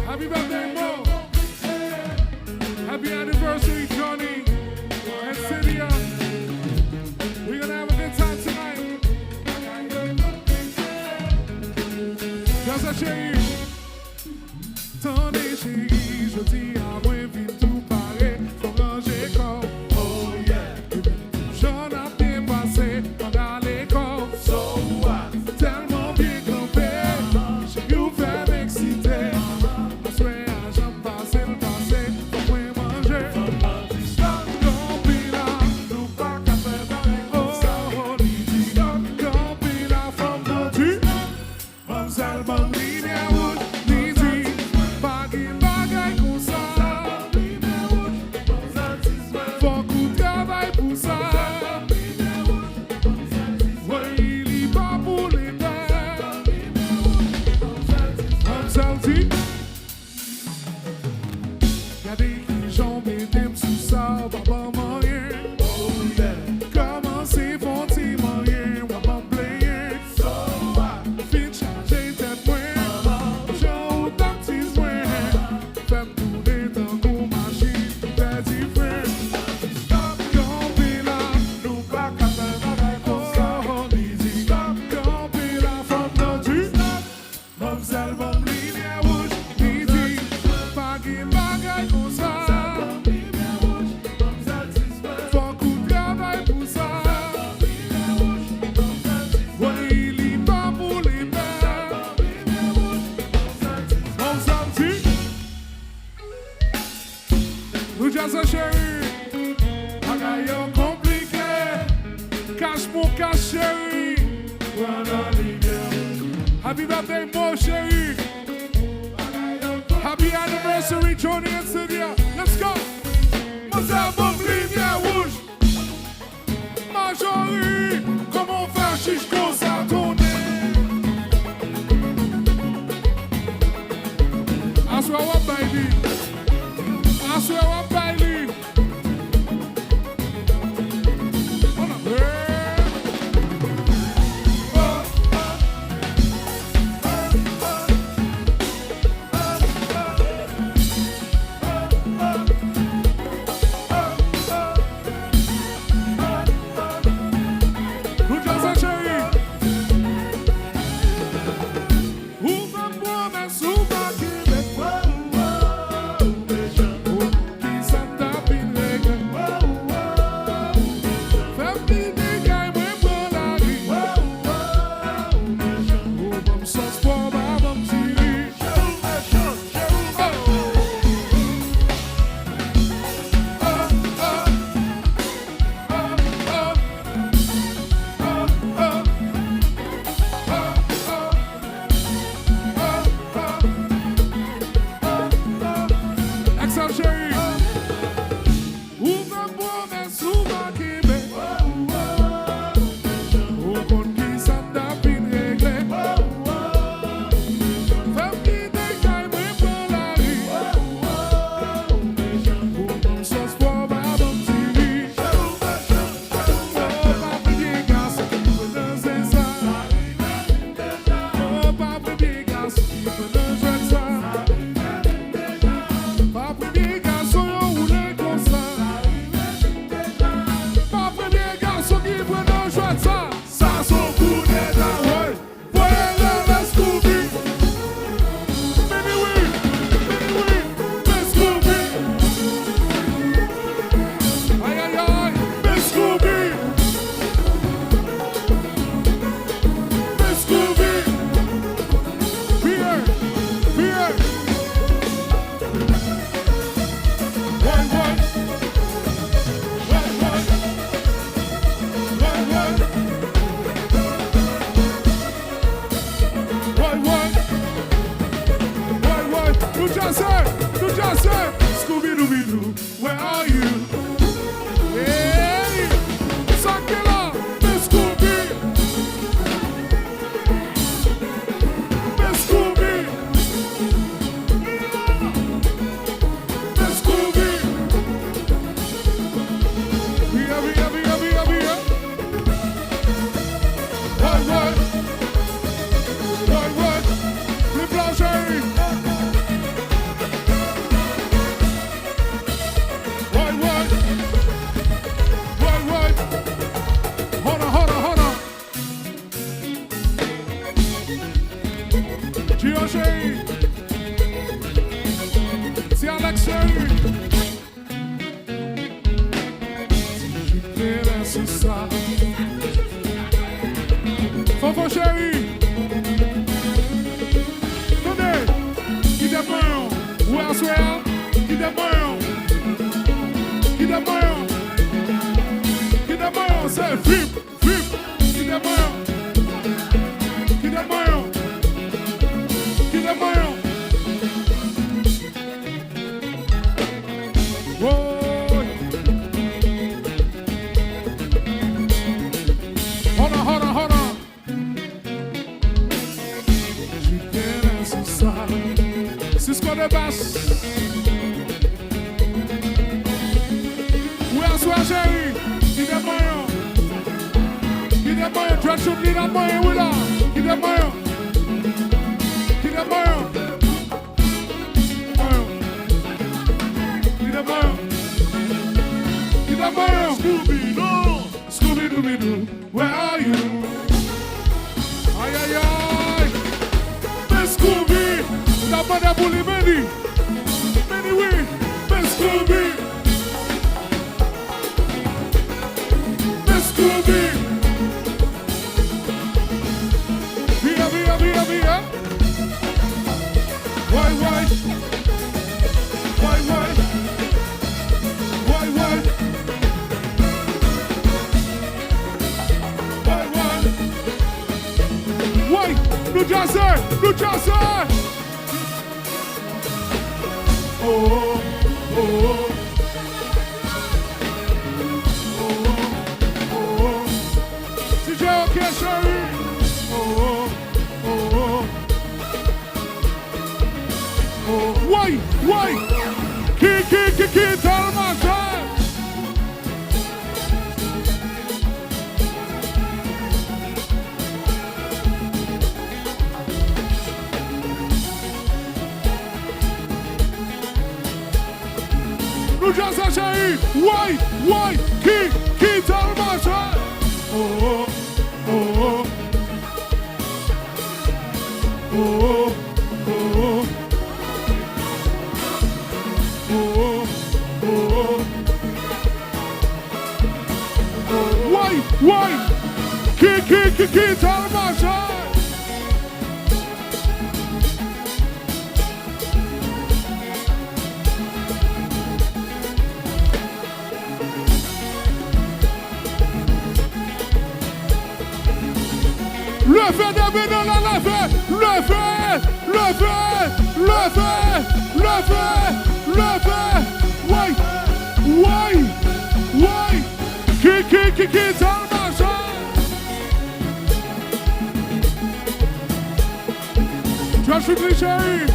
Happy birthday, Mo. Happy anniversary, Johnny and Cynthia. We're gonna have a good time tonight. Grâce à chérie. Tendez chérie, je dis à moi, vite tout pareil, faut ranger comme. Oh yeah. J'en ai bien passé pendant l'école. So what? Tellement bien campé, j'ai eu fait m'exciter. On se fait à j'en passer le passé, faut moins manger. Compila, nous pas qu'à faire avec oh, Lydie. Compila, femme de tu. Mademoiselle, bonne ligne à route, Lydie. Bagay, bagay comme ça. Faut qu'on travaille pour ça. Ouais, il y va pour les pères. Mademoiselle, dit. Gardez les jambes et des sous ça, papa moyen. Oh yeah. Comment c'est font-ils moyen, on va player. So what? Fit changer tête moins. J'en tactise moins. Fais tourner dans nos machines, fait différent. Compila, nous pas qu'à faire avec oh, Lydie. Compila, femme de tu. Mademoiselle, bonne ligne à rouge, Lydie. Bagay, bagay comme ça. Faut qu'on travaille pour ça. Ouais, il y va pour les pères. On s'en dit. Nous disons chérie, bagay compliqué. Cache mon cache chérie. Happy birthday, Mo chérie. Happy anniversary, Johnny and Cynthia. Let's go. Mademoiselle, bonne ligne rouge. Majorie, comment faire chiche comme ça tourner? I swear what baby. I swear what baby. On a Nous disons chérie. Ouvre promesse, ouvre Québec. Qui s'en tape une règle. Fais des dégâts, moi pour la vie. Oh, bon sauce pour ma bonne chérie. Excellent chérie. Ouvre promesse, ouvre Québec. Au compte qui s'en tape une règle. Fais des dégâts, moi pour la vie. Oh, bon sauce pour ma bonne chérie. Oh, papa bien garçon qui peut danser ça. Oh, papa bien garçon qui peut danser ça. Pas premier garçon, on roule comme ça. Pas premier garçon qui veut nous jouer de ça. Ça son coup d'état, ouais. Voyez le Scooby. Baby oui, le Scooby. Aïe aïe aïe, le Scooby. Le Scooby. Pierre, Pierre. One, one. One, one. One, one. One, one. One, one. Nous just say, Scooby-Dooby-Doo, where are you? Hey, Sakela, the Scooby. The Scooby. The Scooby. Via. One, one. Les planches Gio chérie. C'est Alex chérie. Je te laisse ça. Fofo chérie. Tenez. Qui demeure? Well, swell. Qui demeure? Qui demeure? Qui demeure? C'est flip, flip. Qui demeure? Qui demeure? Qui demeure? Whoa. Hold on, hold on, hold on. Je te laisse ça. C'est ce qu'on dépasse. Sois chérie, qui demeure? Qui demeure? Tu as choisi qui demeure, oui là. Qui demeure? Qui demeure? Qui demeure? Qui demeure? Scooby-Doo, Scooby-Dooby-Doo, where are you? Aïe aïe aïe, mais Scooby, t'as pas d'abouli, Benny, Benny oui, mais Scooby. Scooby, via, via, via, via. Why, why? Why, why? Why, why? Why, why? Why? New Jersey, New Jersey. Oh, oh, oh. Why? Why? Qui, tellement cher. Nous jasons chérie. Why? Qui, tellement cher. Oh, oh, oh. Oh, oh, oh. Why? Qui, tellement cher. Le fait de venir dans la fête, le fait. Why? Qui, tellement cher. Tu as choisi chérie.